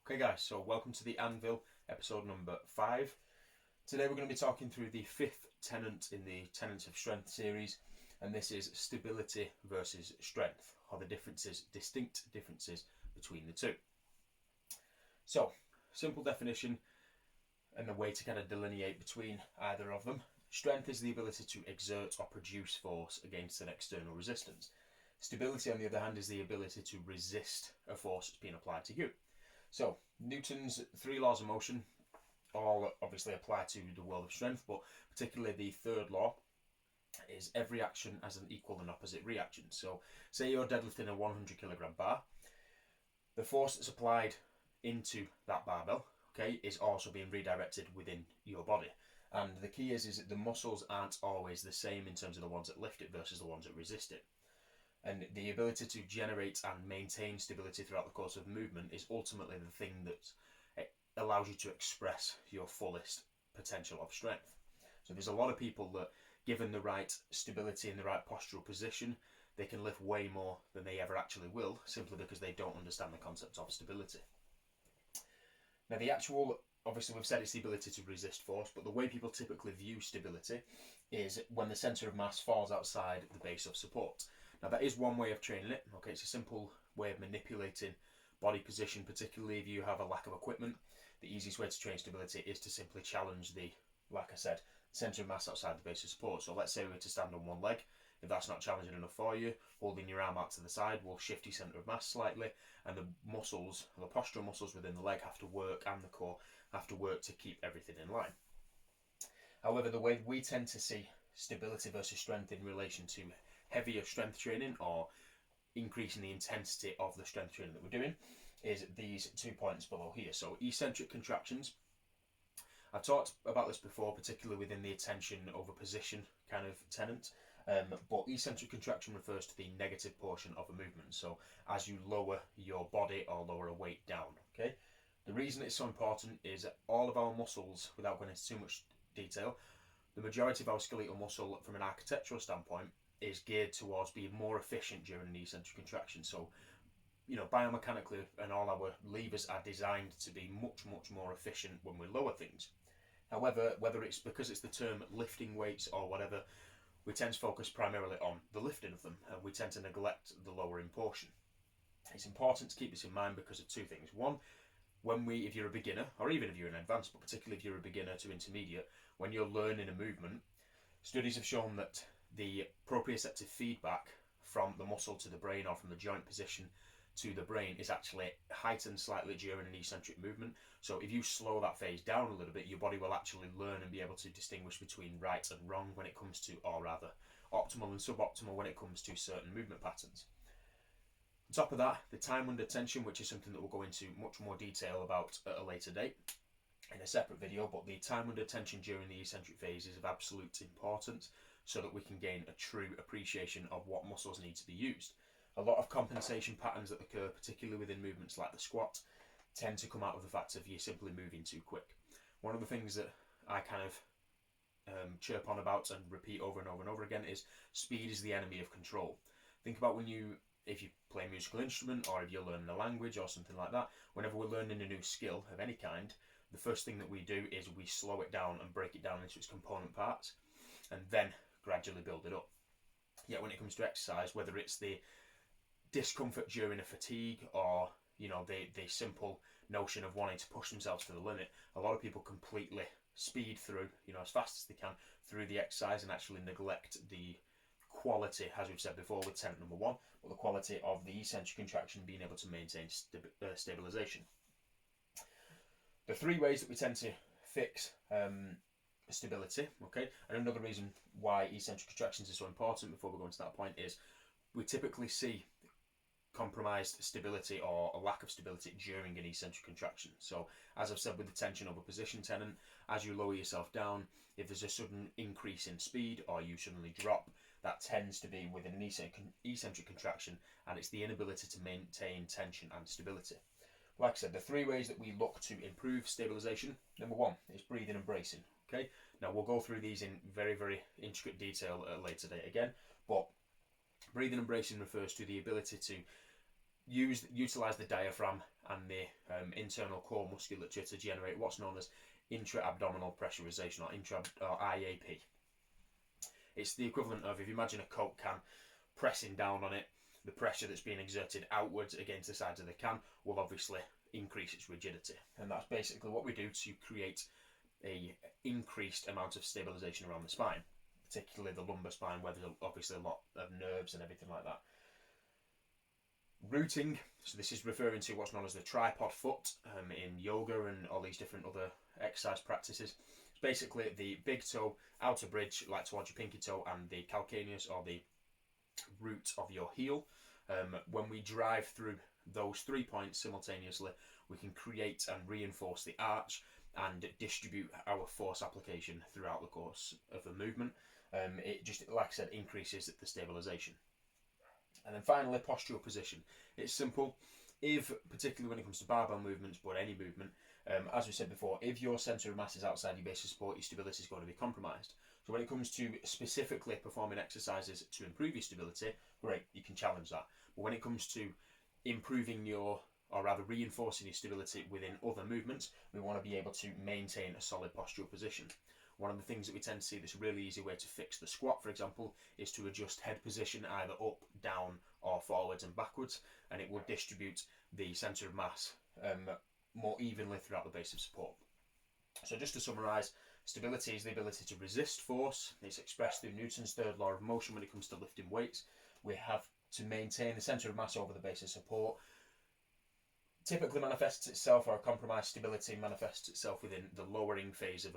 Okay guys, so welcome to the Anvil, episode number 5. Today we're going to be talking through the 5th tenet in the Tenets of Strength series, and this is stability versus strength, or the distinct differences between the two. So, simple definition and the way to kind of delineate between either of them. Strength is the ability to exert or produce force against an external resistance. Stability, on the other hand, is the ability to resist a force that's being applied to you. So, Newton's 3 laws of motion all obviously apply to the world of strength, but particularly the third law is every action has an equal and opposite reaction. So, say you're deadlifting a 100 kilogram bar, the force that's applied into that barbell, okay, is also being redirected within your body. And the key is that the muscles aren't always the same in terms of the ones that lift it versus the ones that resist it. And the ability to generate and maintain stability throughout the course of movement is ultimately the thing that allows you to express your fullest potential of strength. So there's a lot of people that, given the right stability and the right postural position, they can lift way more than they ever actually will, simply because they don't understand the concept of stability. Now obviously we've said it's the ability to resist force, but the way people typically view stability is when the centre of mass falls outside the base of support. Now that is one way of training it. Okay, it's a simple way of manipulating body position, particularly if you have a lack of equipment. The easiest way to train stability is to simply challenge the, like I said, centre of mass outside the base of support. So let's say we were to stand on one leg. If that's not challenging enough for you, holding your arm out to the side will shift your centre of mass slightly, and the muscles, the postural muscles within the leg have to work, and the core have to work to keep everything in line. However, the way we tend to see stability versus strength in relation to heavier strength training or increasing the intensity of the strength training that we're doing is these 2 points below here. So eccentric contractions. I've talked about this before, particularly within the attention over position kind of tenet. But eccentric contraction refers to the negative portion of a movement. So as you lower your body or lower a weight down. Okay. The reason it's so important is that all of our muscles, without going into too much detail, the majority of our skeletal muscle from an architectural standpoint is geared towards being more efficient during an eccentric contraction. So, biomechanically, and all our levers are designed to be much, much more efficient when we lower things. However, whether it's because it's the term lifting weights or whatever, we tend to focus primarily on the lifting of them, and we tend to neglect the lowering portion. It's important to keep this in mind because of two things. One, if you're a beginner, or even if you're an advanced, but particularly if you're a beginner to intermediate, when you're learning a movement, studies have shown that the proprioceptive feedback from the muscle to the brain, or from the joint position to the brain, is actually heightened slightly during an eccentric movement. So if you slow that phase down a little bit, your body will actually learn and be able to distinguish between right and wrong when it comes to, or rather, optimal and suboptimal when it comes to certain movement patterns. On top of that, the time under tension, which is something that we'll go into much more detail about at a later date in a separate video, but the time under tension during the eccentric phase is of absolute importance so that we can gain a true appreciation of what muscles need to be used. A lot of compensation patterns that occur, particularly within movements like the squat, tend to come out of the fact of you simply moving too quick. One of the things that I kind of chirp on about and repeat over and over and over again is speed is the enemy of control. Think about if you play a musical instrument, or if you're learning a language or something like that, whenever we're learning a new skill of any kind, the first thing that we do is we slow it down and break it down into its component parts, and then gradually build it up. Yet when it comes to exercise, whether it's the discomfort during a fatigue, or the simple notion of wanting to push themselves to the limit, a lot of people completely speed through, as fast as they can through the exercise, and actually neglect the quality, as we've said before with tenet number 1, but the quality of the eccentric contraction being able to maintain stabilization. The 3 ways that we tend to fix stability, okay, and another reason why eccentric contractions are so important before we go into that point is we typically see compromised stability or a lack of stability during an eccentric contraction. So as I've said with the tension over position tenet, as you lower yourself down, if there's a sudden increase in speed or you suddenly drop, that tends to be within an eccentric contraction, and it's the inability to maintain tension and stability. Like I said, the 3 ways that we look to improve stabilization. Number 1 is breathing and bracing. Okay, now we'll go through these in very, very intricate detail at a later date again, but breathing and bracing refers to the ability to utilize the diaphragm and the internal core musculature to generate what's known as intra-abdominal pressurization, or IAP. It's the equivalent of, if you imagine a Coke can pressing down on it, the pressure that's being exerted outwards against the sides of the can will obviously increase its rigidity. And that's basically what we do to create a increased amount of stabilization around the spine, particularly the lumbar spine, where there's obviously a lot of nerves and everything like that. Rooting, so this is referring to what's known as the tripod foot in yoga and all these different other exercise practices. It's basically the big toe, outer bridge, like towards your pinky toe, and the calcaneus, or the root of your heel. When we drive through those 3 points simultaneously, we can create and reinforce the arch and distribute our force application throughout the course of the movement. It just, like I said, increases the stabilization. And then finally, postural position. It's simple. If, particularly when it comes to barbell movements, but any movement, as we said before, if your centre of mass is outside your base of support, your stability is going to be compromised. So when it comes to specifically performing exercises to improve your stability, great, you can challenge that. But when it comes to improving your, or rather reinforcing your stability within other movements, we want to be able to maintain a solid postural position. One of the things that we tend to see that's a really easy way to fix the squat, for example, is to adjust head position either up, down, or forwards and backwards, and it will distribute the centre of mass more evenly throughout the base of support. So just to summarise, stability is the ability to resist force. It's expressed through Newton's third law of motion when it comes to lifting weights. We have to maintain the centre of mass over the base of support. Typically manifests itself, or a compromised stability manifests itself within the lowering phase of